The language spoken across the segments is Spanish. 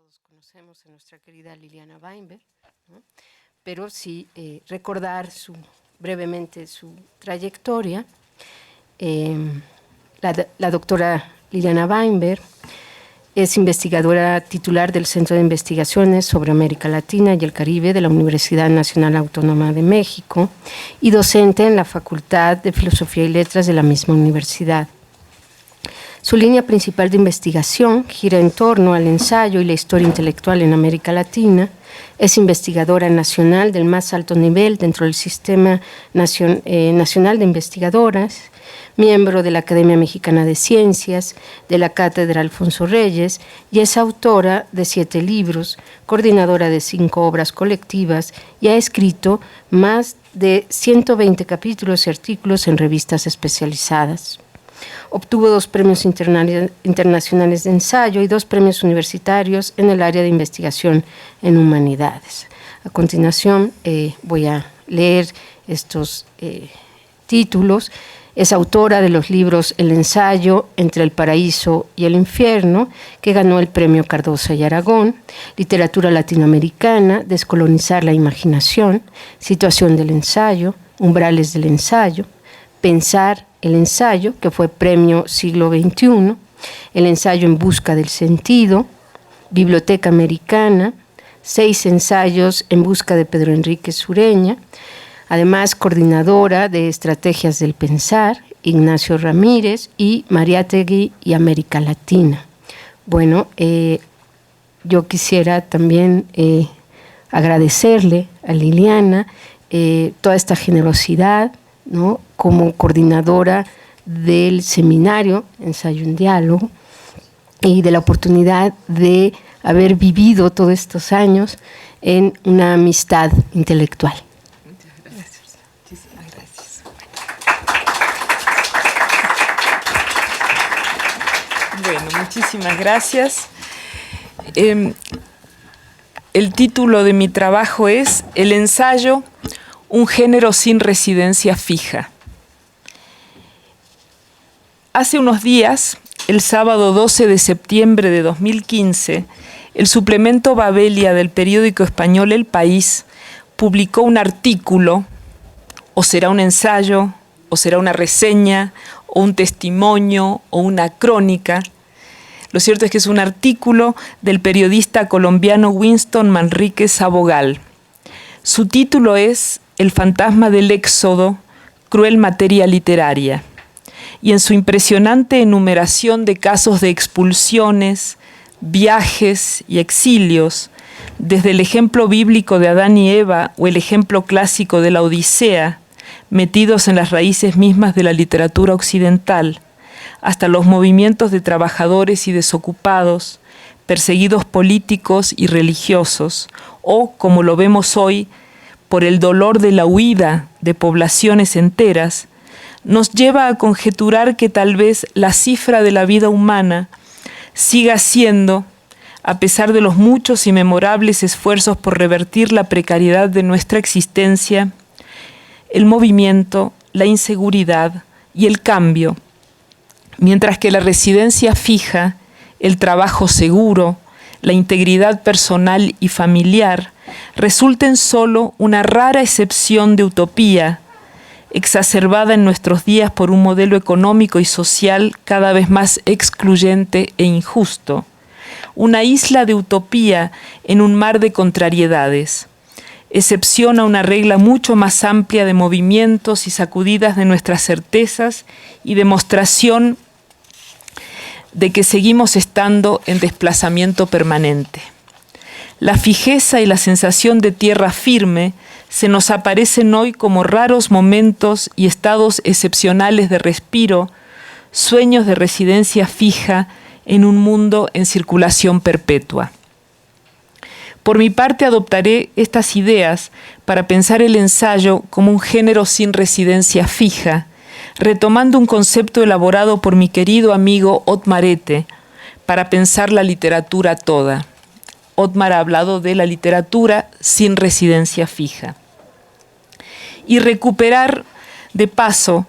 todos conocemos a nuestra querida Liliana Weinberg, ¿no? Pero sí recordar brevemente su trayectoria. La doctora Liliana Weinberg es investigadora titular del Centro de Investigaciones sobre América Latina y el Caribe de la Universidad Nacional Autónoma de México y docente en la Facultad de Filosofía y Letras de la misma universidad. Su línea principal de investigación gira en torno al ensayo y la historia intelectual en América Latina. Es investigadora nacional del más alto nivel dentro del Sistema Nacional de Investigadoras, miembro de la Academia Mexicana de Ciencias, de la Cátedra Alfonso Reyes, y es autora de 7 libros, coordinadora de 5 obras colectivas, y ha escrito más de 120 capítulos y artículos en revistas especializadas. Obtuvo 2 premios internacionales de ensayo y 2 premios universitarios en el área de investigación en humanidades. A continuación voy a leer estos títulos. Es autora de los libros El ensayo entre el paraíso y el infierno, que ganó el premio Cardosa y Aragón, Literatura latinoamericana, Descolonizar la imaginación, Situación del ensayo, Umbrales del ensayo, Pensar el ensayo, que fue premio Siglo XXI, El ensayo en busca del sentido, Biblioteca Americana, 6 ensayos en busca de Pedro Enrique Sureña, además coordinadora de Estrategias del Pensar, Ignacio Ramírez y Mariátegui y América Latina. Bueno, yo quisiera también agradecerle a Liliana toda esta generosidad, ¿no?, como coordinadora del seminario Ensayo en Diálogo y de la oportunidad de haber vivido todos estos años en una amistad intelectual. Muchísimas gracias. Bueno, muchísimas gracias. El título de mi trabajo es El ensayo, un género sin residencia fija. Hace unos días, el sábado 12 de septiembre de 2015, el suplemento Babelia del periódico español El País publicó un artículo, o será un ensayo, o será una reseña, o un testimonio, o una crónica. Lo cierto es que es un artículo del periodista colombiano Winston Manrique Sabogal. Su título es El fantasma del éxodo, cruel materia literaria. Y en su impresionante enumeración de casos de expulsiones, viajes y exilios, desde el ejemplo bíblico de Adán y Eva o el ejemplo clásico de la Odisea, metidos en las raíces mismas de la literatura occidental, hasta los movimientos de trabajadores y desocupados, perseguidos políticos y religiosos, o, como lo vemos hoy, por el dolor de la huida de poblaciones enteras, nos lleva a conjeturar que tal vez la cifra de la vida humana siga siendo, a pesar de los muchos y memorables esfuerzos por revertir la precariedad de nuestra existencia, el movimiento, la inseguridad y el cambio, mientras que la residencia fija, el trabajo seguro, la integridad personal y familiar resulten solo una rara excepción de utopía, exacerbada en nuestros días por un modelo económico y social cada vez más excluyente e injusto. Una isla de utopía en un mar de contrariedades. Excepción a una regla mucho más amplia de movimientos y sacudidas de nuestras certezas y demostración de que seguimos estando en desplazamiento permanente. La fijeza y la sensación de tierra firme se nos aparecen hoy como raros momentos y estados excepcionales de respiro, sueños de residencia fija en un mundo en circulación perpetua. Por mi parte, adoptaré estas ideas para pensar el ensayo como un género sin residencia fija, retomando un concepto elaborado por mi querido amigo Otmar Ette para pensar la literatura toda. Otmar ha hablado de la literatura sin residencia fija. Y recuperar, de paso,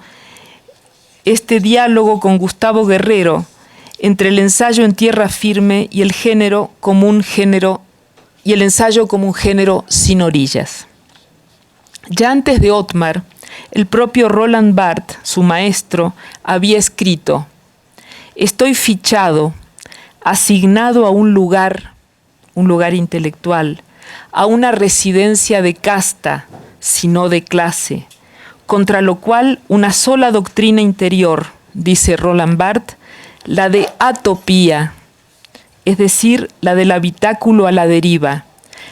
este diálogo con Gustavo Guerrero, entre el ensayo en tierra firme y el ensayo como un género sin orillas. Ya antes de Otmar, el propio Roland Barthes, su maestro, había escrito: estoy fichado, asignado a un lugar intelectual, a una residencia de casta, sino de clase, contra lo cual una sola doctrina interior, dice Roland Barthes, la de atopía, es decir, la del habitáculo a la deriva.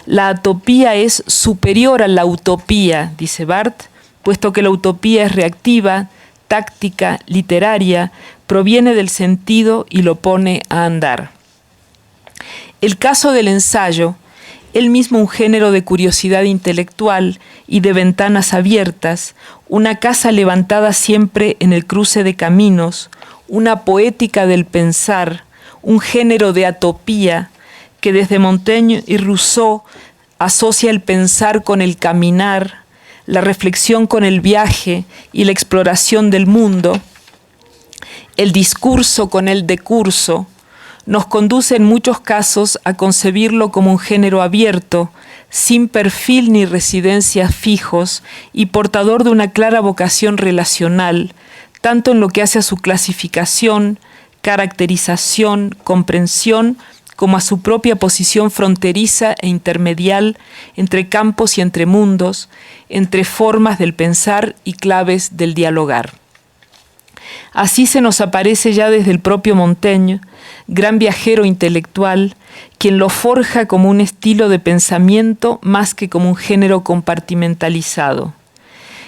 La atopía es superior a la utopía, dice Barthes, puesto que la utopía es reactiva, táctica, literaria, proviene del sentido y lo pone a andar. El caso del ensayo, él mismo un género de curiosidad intelectual y de ventanas abiertas, una casa levantada siempre en el cruce de caminos, una poética del pensar, un género de atopía que desde Montaigne y Rousseau asocia el pensar con el caminar, la reflexión con el viaje y la exploración del mundo, el discurso con el decurso, nos conduce en muchos casos a concebirlo como un género abierto, sin perfil ni residencias fijos y portador de una clara vocación relacional, tanto en lo que hace a su clasificación, caracterización, comprensión, como a su propia posición fronteriza e intermedial entre campos y entre mundos, entre formas del pensar y claves del dialogar. Así se nos aparece ya desde el propio Montaigne, gran viajero intelectual, quien lo forja como un estilo de pensamiento más que como un género compartimentalizado.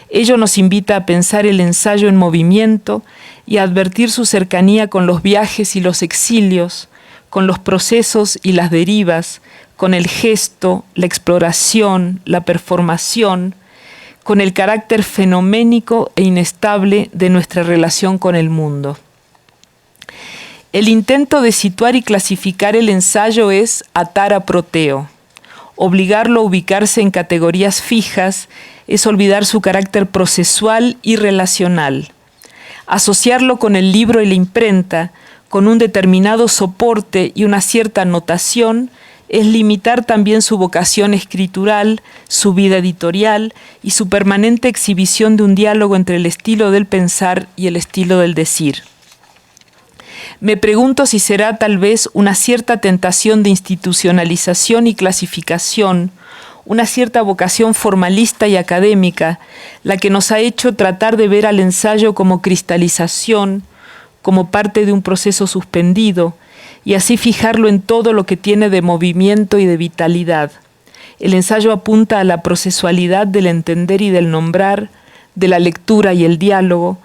Ello nos invita a pensar el ensayo en movimiento y a advertir su cercanía con los viajes y los exilios, con los procesos y las derivas, con el gesto, la exploración, la performación, con el carácter fenoménico e inestable de nuestra relación con el mundo. El intento de situar y clasificar el ensayo es atar a Proteo. Obligarlo a ubicarse en categorías fijas es olvidar su carácter procesual y relacional. Asociarlo con el libro y la imprenta, con un determinado soporte y una cierta notación, es limitar también su vocación escritural, su vida editorial y su permanente exhibición de un diálogo entre el estilo del pensar y el estilo del decir. Me pregunto si será tal vez una cierta tentación de institucionalización y clasificación, una cierta vocación formalista y académica, la que nos ha hecho tratar de ver al ensayo como cristalización, como parte de un proceso suspendido, y así fijarlo en todo lo que tiene de movimiento y de vitalidad. El ensayo apunta a la procesualidad del entender y del nombrar, de la lectura y el diálogo,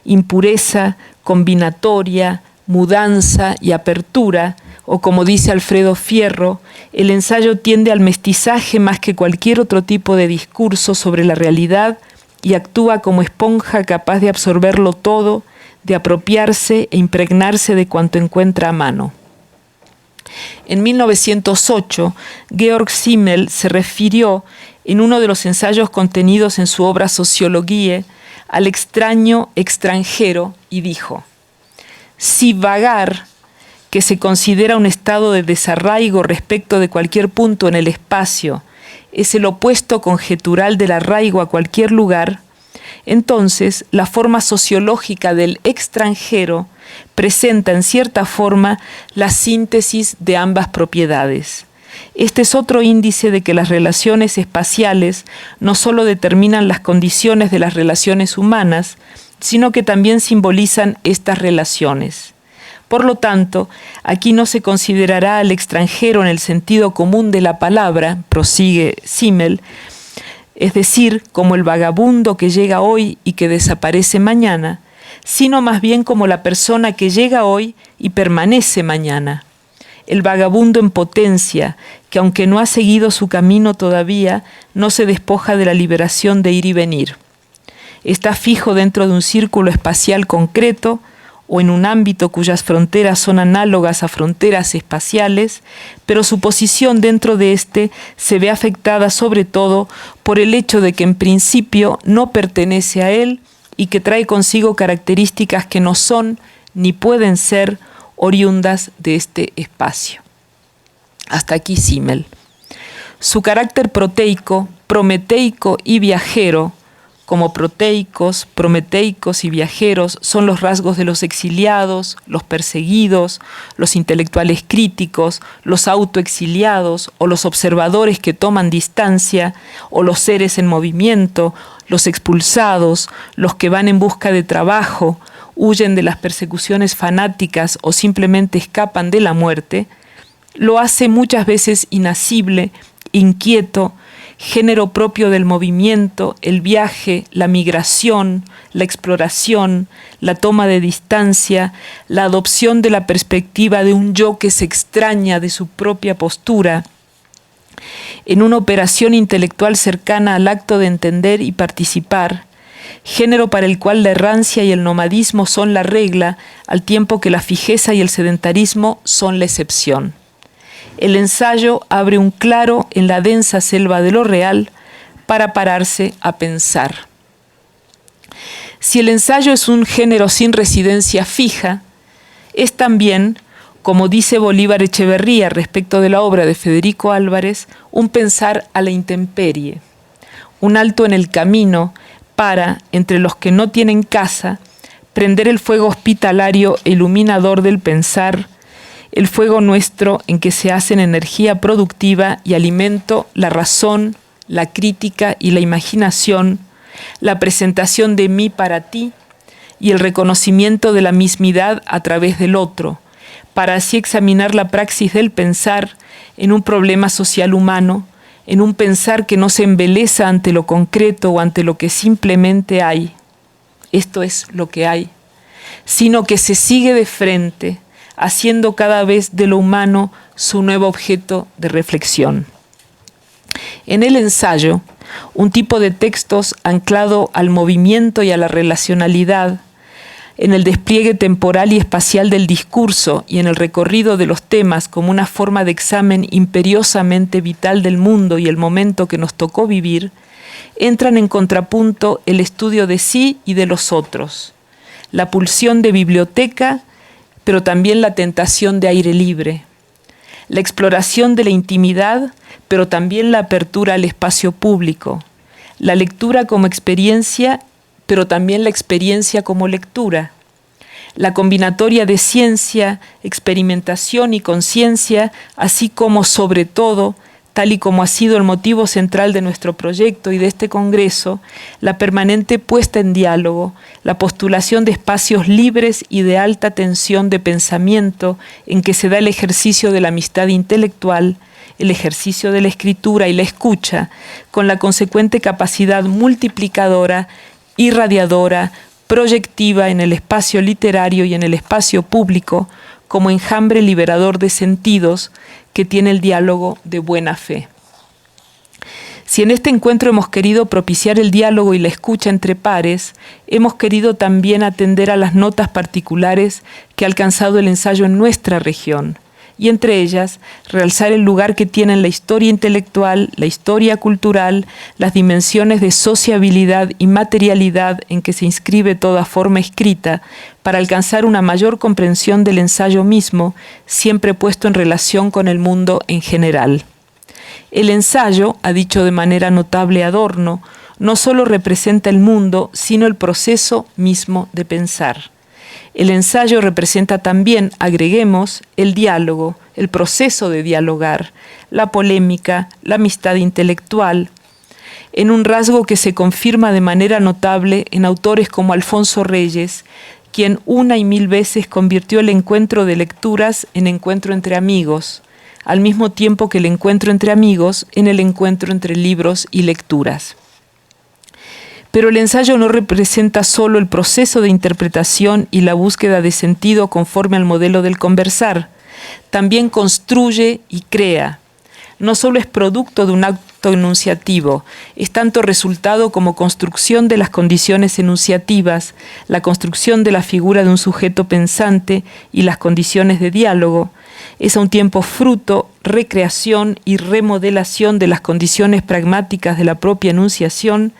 impureza, combinatoria, mudanza y apertura, o como dice Alfredo Fierro, el ensayo tiende al mestizaje más que cualquier otro tipo de discurso sobre la realidad y actúa como esponja capaz de absorberlo todo, de apropiarse e impregnarse de cuanto encuentra a mano. En 1908, Georg Simmel se refirió en uno de los ensayos contenidos en su obra Sociologie al extraño extranjero y dijo: si vagar, que se considera un estado de desarraigo respecto de cualquier punto en el espacio, es el opuesto conjetural del arraigo a cualquier lugar, entonces la forma sociológica del extranjero presenta en cierta forma la síntesis de ambas propiedades. Este es otro índice de que las relaciones espaciales no solo determinan las condiciones de las relaciones humanas, sino que también simbolizan estas relaciones. Por lo tanto, aquí no se considerará al extranjero en el sentido común de la palabra, prosigue Simmel, es decir, como el vagabundo que llega hoy y que desaparece mañana, sino más bien como la persona que llega hoy y permanece mañana. El vagabundo en potencia, que aunque no ha seguido su camino todavía, no se despoja de la liberación de ir y venir. Está fijo dentro de un círculo espacial concreto o en un ámbito cuyas fronteras son análogas a fronteras espaciales, pero su posición dentro de éste se ve afectada sobre todo por el hecho de que en principio no pertenece a él y que trae consigo características que no son ni pueden ser oriundas de este espacio. Hasta aquí Simmel. Su carácter proteico, prometeico y viajero, como proteicos, prometeicos y viajeros, son los rasgos de los exiliados, los perseguidos, los intelectuales críticos, los autoexiliados o los observadores que toman distancia, o los seres en movimiento, los expulsados, los que van en busca de trabajo, huyen de las persecuciones fanáticas o simplemente escapan de la muerte, lo hace muchas veces inasible, inquieto, género propio del movimiento, el viaje, la migración, la exploración, la toma de distancia, la adopción de la perspectiva de un yo que se extraña de su propia postura, en una operación intelectual cercana al acto de entender y participar, género para el cual la errancia y el nomadismo son la regla, al tiempo que la fijeza y el sedentarismo son la excepción. El ensayo abre un claro en la densa selva de lo real para pararse a pensar. Si el ensayo es un género sin residencia fija, es también, como dice Bolívar Echeverría respecto de la obra de Federico Álvarez, un pensar a la intemperie, un alto en el camino para, entre los que no tienen casa, prender el fuego hospitalario e iluminador del pensar, el fuego nuestro en que se hacen energía productiva y alimento la razón, la crítica y la imaginación, la presentación de mí para ti y el reconocimiento de la mismidad a través del otro, para así examinar la praxis del pensar en un problema social humano, en un pensar que no se embeleza ante lo concreto o ante lo que simplemente hay, esto es lo que hay, sino que se sigue de frente, haciendo cada vez de lo humano su nuevo objeto de reflexión. En el ensayo, un tipo de textos anclado al movimiento y a la relacionalidad, en el despliegue temporal y espacial del discurso y en el recorrido de los temas como una forma de examen imperiosamente vital del mundo y el momento que nos tocó vivir, entran en contrapunto el estudio de sí y de los otros, la pulsión de biblioteca, pero también la tentación de aire libre, la exploración de la intimidad, pero también la apertura al espacio público, la lectura como experiencia, pero también la experiencia como lectura, la combinatoria de ciencia, experimentación y conciencia, así como, sobre todo, tal y como ha sido el motivo central de nuestro proyecto y de este Congreso, la permanente puesta en diálogo, la postulación de espacios libres y de alta tensión de pensamiento en que se da el ejercicio de la amistad intelectual, el ejercicio de la escritura y la escucha, con la consecuente capacidad multiplicadora, irradiadora, proyectiva en el espacio literario y en el espacio público, como enjambre liberador de sentidos que tiene el diálogo de buena fe. Si en este encuentro hemos querido propiciar el diálogo y la escucha entre pares, hemos querido también atender a las notas particulares que ha alcanzado el ensayo en nuestra región, y entre ellas realzar el lugar que tienen la historia intelectual, la historia cultural, las dimensiones de sociabilidad y materialidad en que se inscribe toda forma escrita, para alcanzar una mayor comprensión del ensayo mismo, siempre puesto en relación con el mundo en general. El ensayo, ha dicho de manera notable Adorno, no solo representa el mundo, sino el proceso mismo de pensar. El ensayo representa también, agreguemos, el diálogo, el proceso de dialogar, la polémica, la amistad intelectual, en un rasgo que se confirma de manera notable en autores como Alfonso Reyes, quien una y mil veces convirtió el encuentro de lecturas en encuentro entre amigos, al mismo tiempo que el encuentro entre amigos en el encuentro entre libros y lecturas. Pero el ensayo no representa solo el proceso de interpretación y la búsqueda de sentido conforme al modelo del conversar, también construye y crea. No solo es producto de un acto enunciativo, es tanto resultado como construcción de las condiciones enunciativas, la construcción de la figura de un sujeto pensante y las condiciones de diálogo, es a un tiempo fruto, recreación y remodelación de las condiciones pragmáticas de la propia enunciación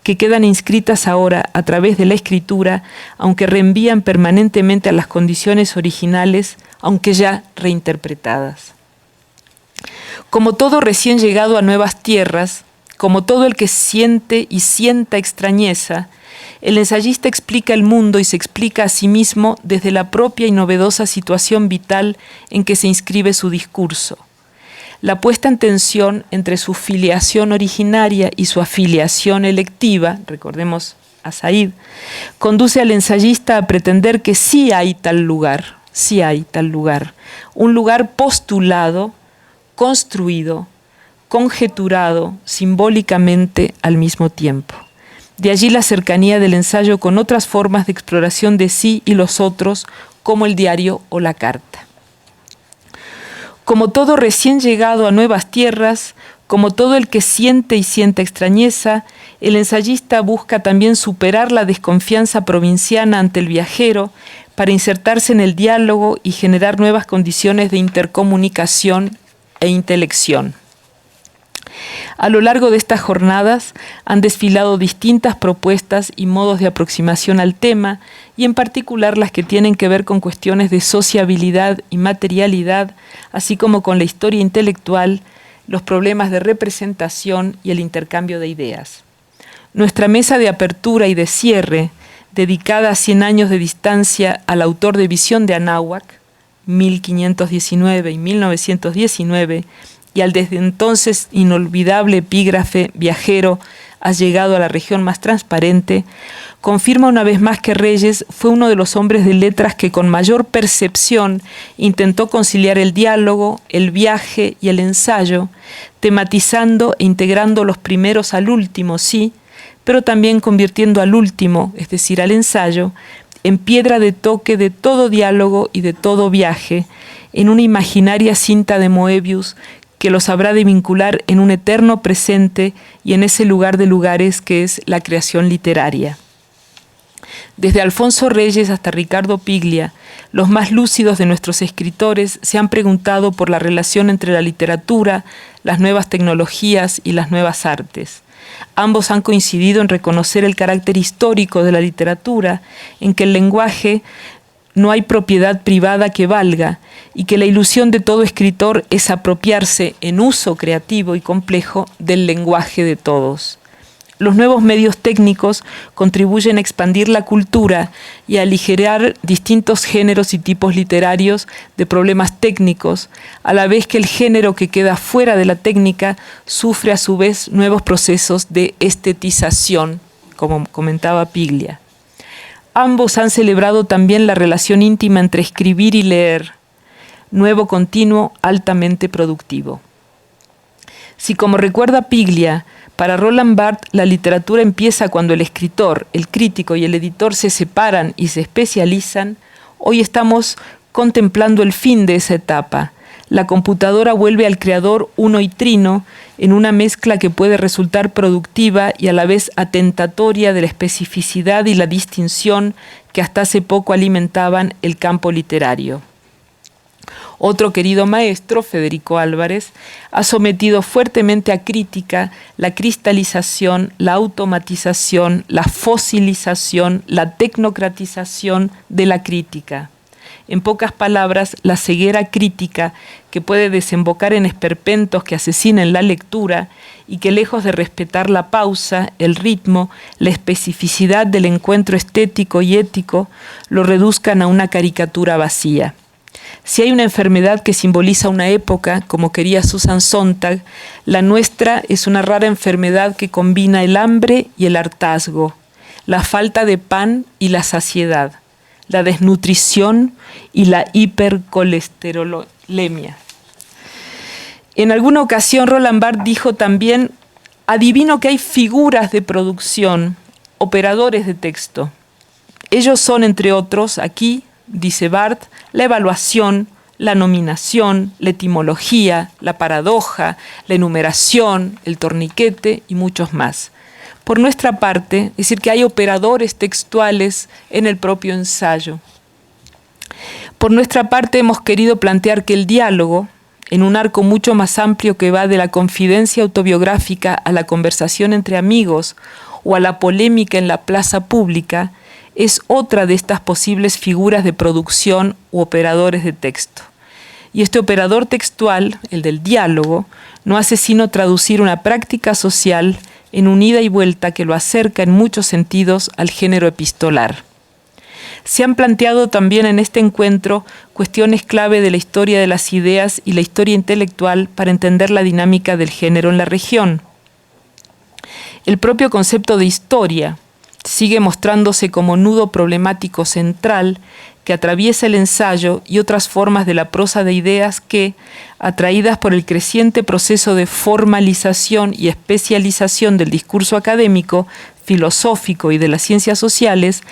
que quedan inscritas ahora a través de la escritura, aunque reenvían permanentemente a las condiciones originales, aunque ya reinterpretadas. Como todo recién llegado a nuevas tierras, como todo el que siente y sienta extrañeza, el ensayista explica el mundo y se explica a sí mismo desde la propia y novedosa situación vital en que se inscribe su discurso. La puesta en tensión entre su filiación originaria y su afiliación electiva, recordemos a Said, conduce al ensayista a pretender que sí hay tal lugar, un lugar postulado, construido, conjeturado simbólicamente al mismo tiempo. De allí la cercanía del ensayo con otras formas de exploración de sí y los otros, como el diario o la carta. Como todo recién llegado a nuevas tierras, como todo el que siente y sienta extrañeza, el ensayista busca también superar la desconfianza provinciana ante el viajero para insertarse en el diálogo y generar nuevas condiciones de intercomunicación e intelección. A lo largo de estas jornadas han desfilado distintas propuestas y modos de aproximación al tema, y en particular las que tienen que ver con cuestiones de sociabilidad y materialidad, así como con la historia intelectual, los problemas de representación y el intercambio de ideas. Nuestra mesa de apertura y de cierre, dedicada a 100 años de distancia al autor de Visión de Anáhuac, 1519 y 1919, y al desde entonces inolvidable epígrafe viajero has llegado a la región más transparente, confirma una vez más que Reyes fue uno de los hombres de letras que con mayor percepción intentó conciliar el diálogo, el viaje y el ensayo, tematizando e integrando los primeros al último, sí, pero también convirtiendo al último, es decir, al ensayo, en piedra de toque de todo diálogo y de todo viaje, en una imaginaria cinta de Moebius que los habrá de vincular en un eterno presente y en ese lugar de lugares que es la creación literaria. Desde Alfonso Reyes hasta Ricardo Piglia, los más lúcidos de nuestros escritores se han preguntado por la relación entre la literatura, las nuevas tecnologías y las nuevas artes. Ambos han coincidido en reconocer el carácter histórico de la literatura, en que el lenguaje no hay propiedad privada que valga y que la ilusión de todo escritor es apropiarse en uso creativo y complejo del lenguaje de todos. Los nuevos medios técnicos contribuyen a expandir la cultura y a aligerar distintos géneros y tipos literarios de problemas técnicos, a la vez que el género que queda fuera de la técnica sufre a su vez nuevos procesos de estetización, como comentaba Piglia. Ambos han celebrado también la relación íntima entre escribir y leer, nuevo continuo altamente productivo. Si, como recuerda Piglia, para Roland Barthes la literatura empieza cuando el escritor, el crítico y el editor se separan y se especializan, hoy estamos contemplando el fin de esa etapa. La computadora vuelve al creador uno y trino en una mezcla que puede resultar productiva y a la vez atentatoria de la especificidad y la distinción que hasta hace poco alimentaban el campo literario. Otro querido maestro, Federico Álvarez, ha sometido fuertemente a crítica la cristalización, la automatización, la fosilización, la tecnocratización de la crítica. En pocas palabras, la ceguera crítica que puede desembocar en esperpentos que asesinen la lectura y que, lejos de respetar la pausa, el ritmo, la especificidad del encuentro estético y ético, lo reduzcan a una caricatura vacía. Si hay una enfermedad que simboliza una época, como quería Susan Sontag, la nuestra es una rara enfermedad que combina el hambre y el hartazgo, la falta de pan y la saciedad, la desnutrición y la hipercolesterolemia. En alguna ocasión Roland Barthes dijo también: adivino que hay figuras de producción, operadores de texto. Ellos son, entre otros, aquí, dice Barthes, la evaluación, la nominación, la etimología, la paradoja, la enumeración, el torniquete y muchos más. Por nuestra parte, es decir, que hay operadores textuales en el propio ensayo. Por nuestra parte, hemos querido plantear que el diálogo, en un arco mucho más amplio que va de la confidencia autobiográfica a la conversación entre amigos o a la polémica en la plaza pública, es otra de estas posibles figuras de producción u operadores de texto. Y este operador textual, el del diálogo, no hace sino traducir una práctica social en un ida y vuelta que lo acerca en muchos sentidos al género epistolar. Se han planteado también en este encuentro cuestiones clave de la historia de las ideas y la historia intelectual para entender la dinámica del género en la región. El propio concepto de historia sigue mostrándose como nudo problemático central que atraviesa el ensayo y otras formas de la prosa de ideas que, atraídas por el creciente proceso de formalización y especialización del discurso académico, filosófico y de las ciencias sociales,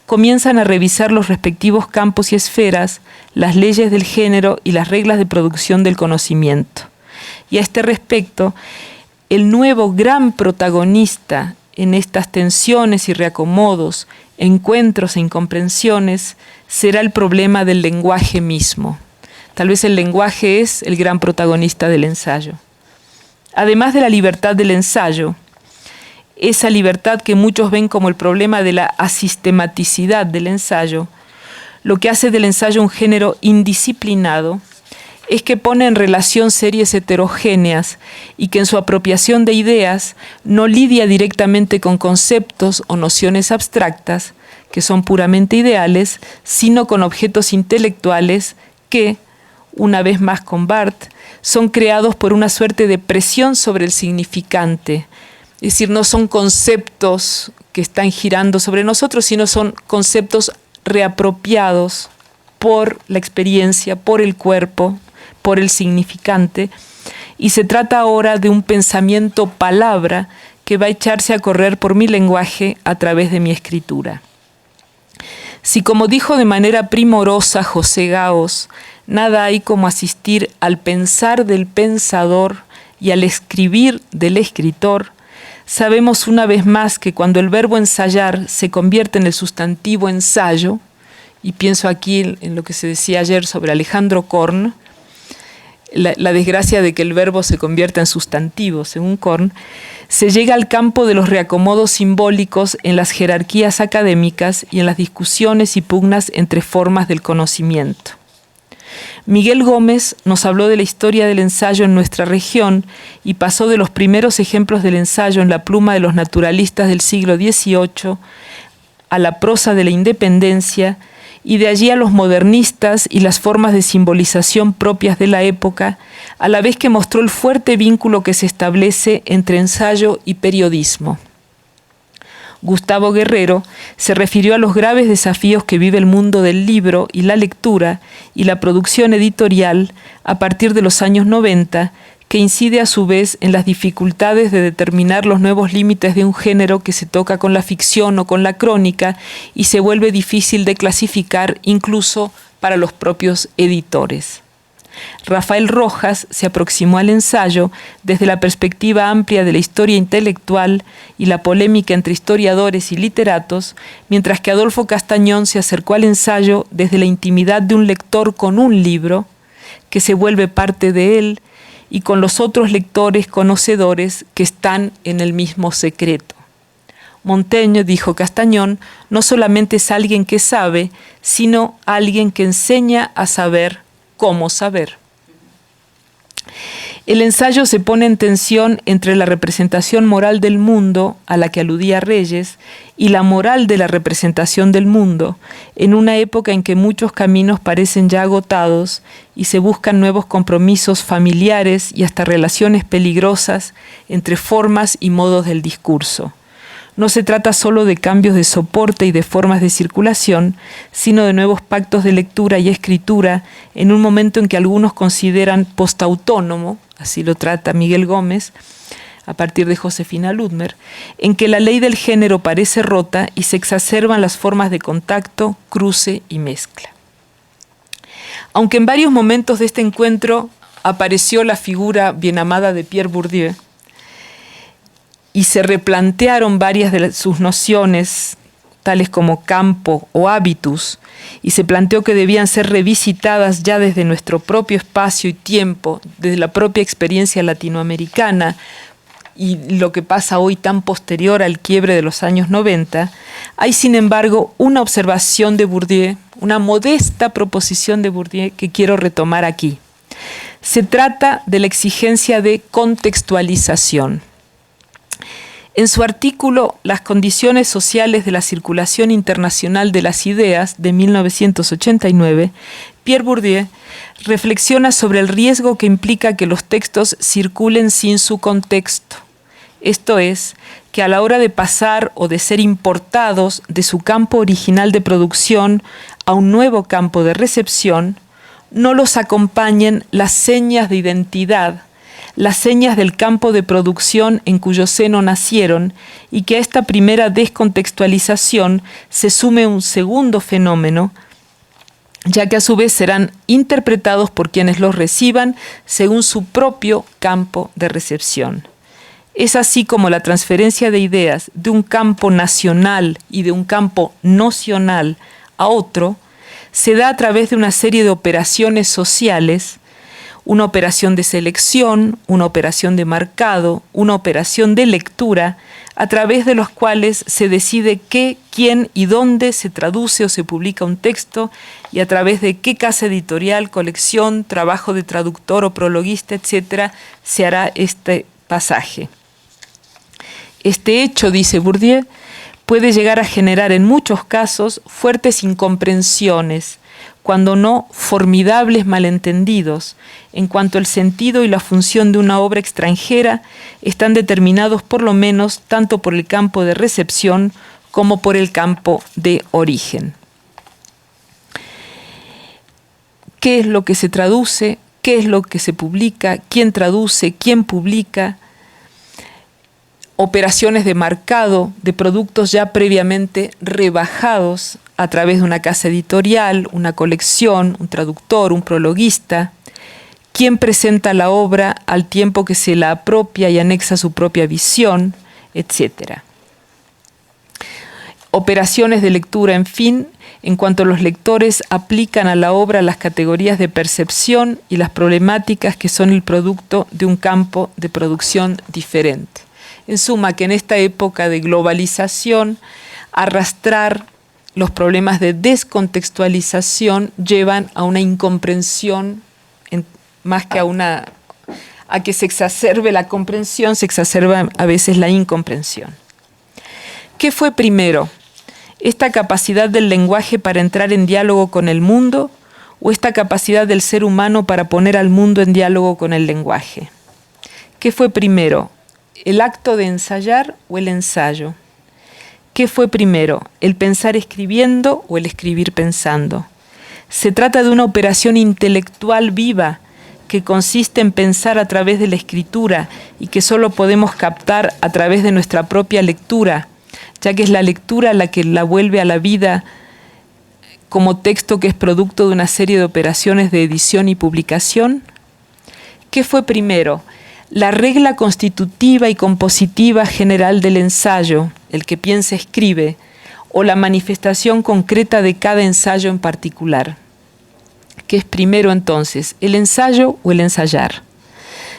comienzan a revisar los respectivos campos y esferas, las leyes del género y las reglas de producción del conocimiento. Y a este respecto, el nuevo gran protagonista en estas tensiones y reacomodos, encuentros e incomprensiones, será el problema del lenguaje mismo. Tal vez el lenguaje es el gran protagonista del ensayo. Además de la libertad del ensayo, esa libertad que muchos ven como el problema de la asistematicidad del ensayo, lo que hace del ensayo un género indisciplinado, es que pone en relación series heterogéneas y que en su apropiación de ideas no lidia directamente con conceptos o nociones abstractas, que son puramente ideales, sino con objetos intelectuales que, una vez más con Barthes, son creados por una suerte de presión sobre el significante. Es decir, no son conceptos que están girando sobre nosotros, sino son conceptos reapropiados por la experiencia, por el cuerpo, por el significante, y se trata ahora de un pensamiento palabra que va a echarse a correr por mi lenguaje a través de mi escritura. Si, como dijo de manera primorosa José Gaos, nada hay como asistir al pensar del pensador y al escribir del escritor, sabemos una vez más que cuando el verbo ensayar se convierte en el sustantivo ensayo, y pienso aquí en lo que se decía ayer sobre Alejandro Korn, la desgracia de que el verbo se convierta en sustantivo, según Korn, se llega al campo de los reacomodos simbólicos en las jerarquías académicas y en las discusiones y pugnas entre formas del conocimiento. Miguel Gómez nos habló de la historia del ensayo en nuestra región y pasó de los primeros ejemplos del ensayo en la pluma de los naturalistas del siglo XVIII a la prosa de la independencia, y de allí a los modernistas y las formas de simbolización propias de la época, a la vez que mostró el fuerte vínculo que se establece entre ensayo y periodismo. Gustavo Guerrero se refirió a los graves desafíos que vive el mundo del libro y la lectura y la producción editorial a partir de los años 90, que incide a su vez en las dificultades de determinar los nuevos límites de un género que se toca con la ficción o con la crónica y se vuelve difícil de clasificar incluso para los propios editores. Rafael Rojas se aproximó al ensayo desde la perspectiva amplia de la historia intelectual y la polémica entre historiadores y literatos, mientras que Adolfo Castañón se acercó al ensayo desde la intimidad de un lector con un libro, que se vuelve parte de él, y con los otros lectores conocedores que están en el mismo secreto. Montaigne, dijo Castañón, no solamente es alguien que sabe, sino alguien que enseña a saber cómo saber. El ensayo se pone en tensión entre la representación moral del mundo, a la que aludía Reyes, y la moral de la representación del mundo, en una época en que muchos caminos parecen ya agotados y se buscan nuevos compromisos familiares y hasta relaciones peligrosas entre formas y modos del discurso. No se trata solo de cambios de soporte y de formas de circulación, sino de nuevos pactos de lectura y escritura en un momento en que algunos consideran postautónomo, así lo trata Miguel Gómez, a partir de Josefina Ludmer, en que la ley del género parece rota y se exacerban las formas de contacto, cruce y mezcla. Aunque en varios momentos de este encuentro apareció la figura bien amada de Pierre Bourdieu, y se replantearon varias de sus nociones tales como campo o habitus, y se planteó que debían ser revisitadas ya desde nuestro propio espacio y tiempo, desde la propia experiencia latinoamericana, y lo que pasa hoy tan posterior al quiebre de los años 90, hay sin embargo una observación de Bourdieu, una modesta proposición de Bourdieu que quiero retomar aquí. Se trata de la exigencia de contextualización. En su artículo Las condiciones sociales de la circulación internacional de las ideas, de 1989, Pierre Bourdieu reflexiona sobre el riesgo que implica que los textos circulen sin su contexto. Esto es, que a la hora de pasar o de ser importados de su campo original de producción a un nuevo campo de recepción, no los acompañen las señas de identidad, las señas del campo de producción en cuyo seno nacieron, y que a esta primera descontextualización se sume un segundo fenómeno, ya que a su vez serán interpretados por quienes los reciban según su propio campo de recepción. Es así como la transferencia de ideas de un campo nacional y de un campo nocional a otro se da a través de una serie de operaciones sociales, una operación de selección, una operación de marcado, una operación de lectura, a través de los cuales se decide qué, quién y dónde se traduce o se publica un texto, y a través de qué casa editorial, colección, trabajo de traductor o prologuista, etc., se hará este pasaje. Este hecho, dice Bourdieu, puede llegar a generar en muchos casos fuertes incomprensiones, cuando no formidables malentendidos, en cuanto el sentido y la función de una obra extranjera están determinados por lo menos tanto por el campo de recepción como por el campo de origen. ¿Qué es lo que se traduce? ¿Qué es lo que se publica? ¿Quién traduce? ¿Quién publica? Operaciones de marcado de productos ya previamente rebajados a través de una casa editorial, una colección, un traductor, un prologuista, quien presenta la obra al tiempo que se la apropia y anexa su propia visión, etc. Operaciones de lectura, en fin, en cuanto los lectores aplican a la obra las categorías de percepción y las problemáticas que son el producto de un campo de producción diferente. En suma, que en esta época de globalización, arrastrar los problemas de descontextualización llevan a una incomprensión, más que a que se exacerbe la comprensión, se exacerba a veces la incomprensión. ¿Qué fue primero? ¿Esta capacidad del lenguaje para entrar en diálogo con el mundo o esta capacidad del ser humano para poner al mundo en diálogo con el lenguaje? ¿Qué fue primero? ¿El acto de ensayar o el ensayo? ¿Qué fue primero? ¿El pensar escribiendo o el escribir pensando? Se trata de una operación intelectual viva que consiste en pensar a través de la escritura y que solo podemos captar a través de nuestra propia lectura, ya que es la lectura la que la vuelve a la vida como texto que es producto de una serie de operaciones de edición y publicación. ¿Qué fue primero? La regla constitutiva y compositiva general del ensayo, el que piensa escribe, o la manifestación concreta de cada ensayo en particular. ¿Qué es primero entonces, el ensayo o el ensayar?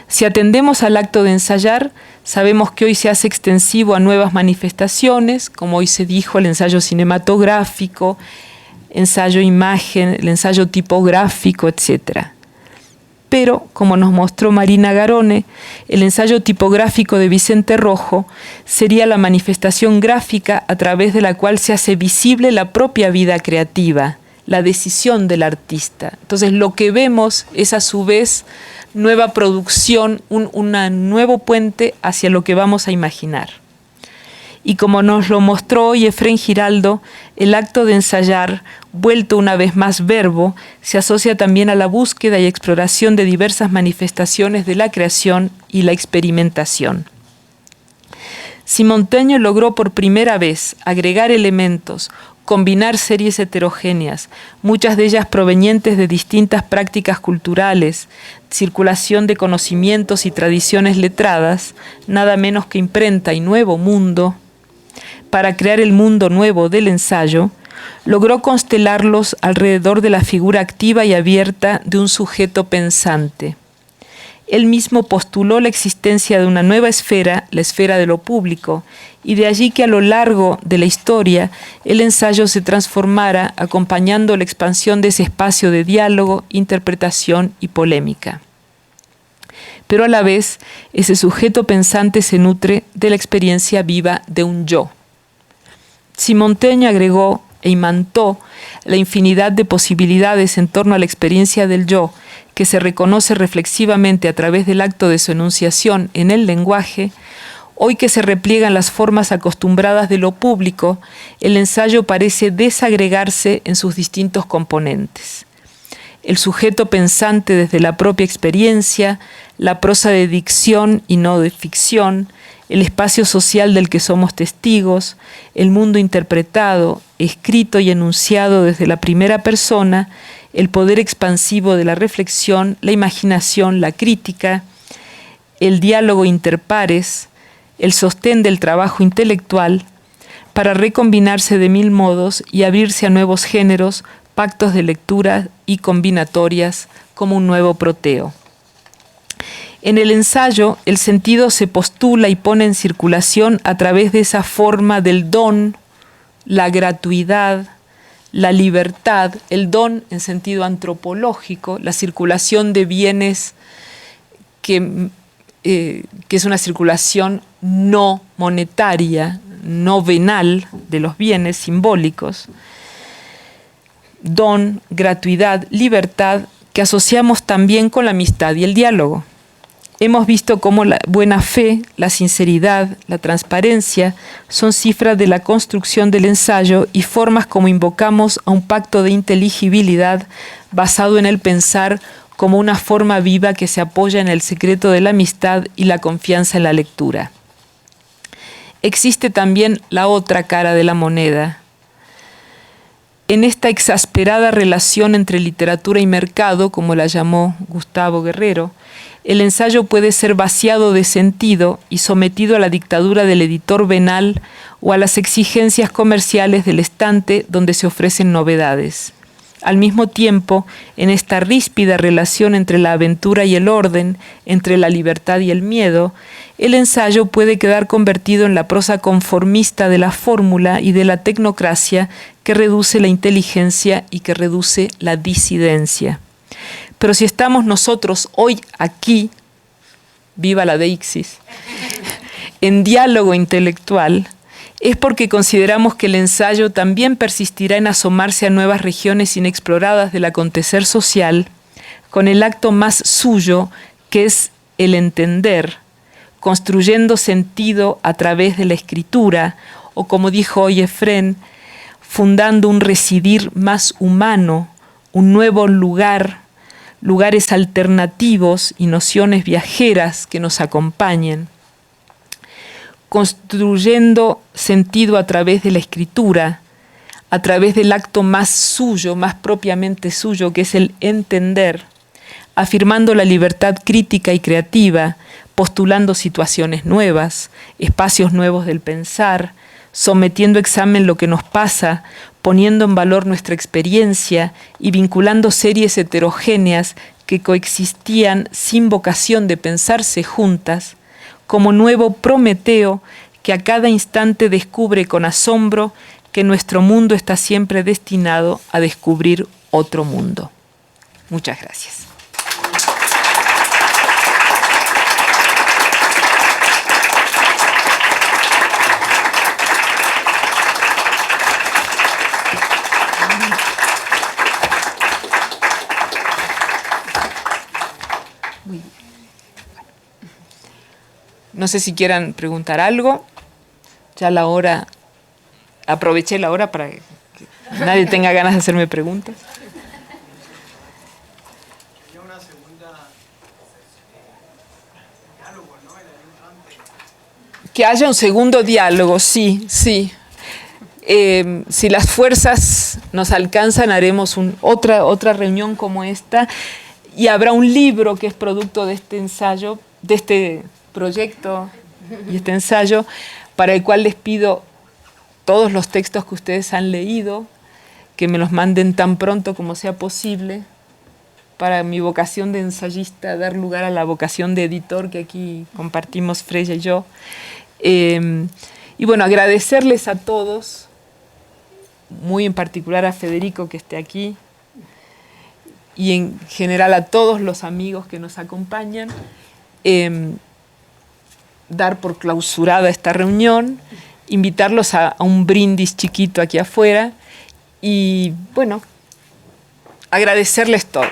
Si atendemos al acto de ensayar, sabemos que hoy se hace extensivo a nuevas manifestaciones, como hoy se dijo, el ensayo cinematográfico, ensayo imagen, el ensayo tipográfico, etc. Pero, como nos mostró Marina Garone, el ensayo tipográfico de Vicente Rojo sería la manifestación gráfica a través de la cual se hace visible la propia vida creativa, la decisión del artista. Entonces, lo que vemos es a su vez nueva producción, un nuevo puente hacia lo que vamos a imaginar. Y como nos lo mostró hoy Efrén Giraldo, el acto de ensayar, vuelto una vez más verbo, se asocia también a la búsqueda y exploración de diversas manifestaciones de la creación y la experimentación. Si Montaigne logró por primera vez agregar elementos, combinar series heterogéneas, muchas de ellas provenientes de distintas prácticas culturales, circulación de conocimientos y tradiciones letradas, nada menos que imprenta y nuevo mundo, para crear el mundo nuevo del ensayo, logró constelarlos alrededor de la figura activa y abierta de un sujeto pensante. Él mismo postuló la existencia de una nueva esfera, la esfera de lo público, y de allí que a lo largo de la historia el ensayo se transformara acompañando la expansión de ese espacio de diálogo, interpretación y polémica. Pero a la vez, ese sujeto pensante se nutre de la experiencia viva de un yo. Si Montaigne agregó e imantó la infinidad de posibilidades en torno a la experiencia del yo, que se reconoce reflexivamente a través del acto de su enunciación en el lenguaje, hoy que se repliegan las formas acostumbradas de lo público, el ensayo parece desagregarse en sus distintos componentes. El sujeto pensante desde la propia experiencia, la prosa de dicción y no de ficción, el espacio social del que somos testigos, el mundo interpretado, escrito y enunciado desde la primera persona, el poder expansivo de la reflexión, la imaginación, la crítica, el diálogo interpares, el sostén del trabajo intelectual, para recombinarse de mil modos y abrirse a nuevos géneros, pactos de lectura y combinatorias como un nuevo proteo. En el ensayo, el sentido se postula y pone en circulación a través de esa forma del don, la gratuidad, la libertad, el don en sentido antropológico, la circulación de bienes que es una circulación no monetaria, no venal de los bienes simbólicos. Don, gratuidad, libertad, que asociamos también con la amistad y el diálogo. Hemos visto cómo la buena fe, la sinceridad, la transparencia son cifras de la construcción del ensayo y formas como invocamos a un pacto de inteligibilidad basado en el pensar como una forma viva que se apoya en el secreto de la amistad y la confianza en la lectura. Existe también la otra cara de la moneda. En esta exasperada relación entre literatura y mercado, como la llamó Gustavo Guerrero, el ensayo puede ser vaciado de sentido y sometido a la dictadura del editor venal o a las exigencias comerciales del estante donde se ofrecen novedades. Al mismo tiempo, en esta ríspida relación entre la aventura y el orden, entre la libertad y el miedo, el ensayo puede quedar convertido en la prosa conformista de la fórmula y de la tecnocracia que reduce la inteligencia y que reduce la disidencia. Pero si estamos nosotros hoy aquí, viva la deixis, en diálogo intelectual, es porque consideramos que el ensayo también persistirá en asomarse a nuevas regiones inexploradas del acontecer social, con el acto más suyo, que es el entender, construyendo sentido a través de la escritura, o como dijo hoy Efrén, fundando un residir más humano, un nuevo lugar, lugares alternativos y nociones viajeras que nos acompañen, construyendo sentido a través de la escritura, a través del acto más suyo, más propiamente suyo, que es el entender, afirmando la libertad crítica y creativa, postulando situaciones nuevas, espacios nuevos del pensar, sometiendo a examen lo que nos pasa, poniendo en valor nuestra experiencia y vinculando series heterogéneas que coexistían sin vocación de pensarse juntas, como nuevo Prometeo que a cada instante descubre con asombro que nuestro mundo está siempre destinado a descubrir otro mundo. Muchas gracias. No sé si quieran preguntar algo. Ya la hora, aproveché la hora para que nadie tenga ganas de hacerme preguntas. Una segunda diálogo, ¿no? Que haya un segundo diálogo, sí, sí. Si las fuerzas nos alcanzan, haremos otra reunión como esta y habrá un libro que es producto de este ensayo, de este proyecto y este ensayo, para el cual les pido todos los textos que ustedes han leído, que me los manden tan pronto como sea posible, para mi vocación de ensayista dar lugar a la vocación de editor que aquí compartimos Freya y yo. Y bueno, agradecerles a todos, muy en particular a Federico que esté aquí, y en general a todos los amigos que nos acompañan, dar por clausurada esta reunión, invitarlos a un brindis chiquito aquí afuera y, bueno, agradecerles todo.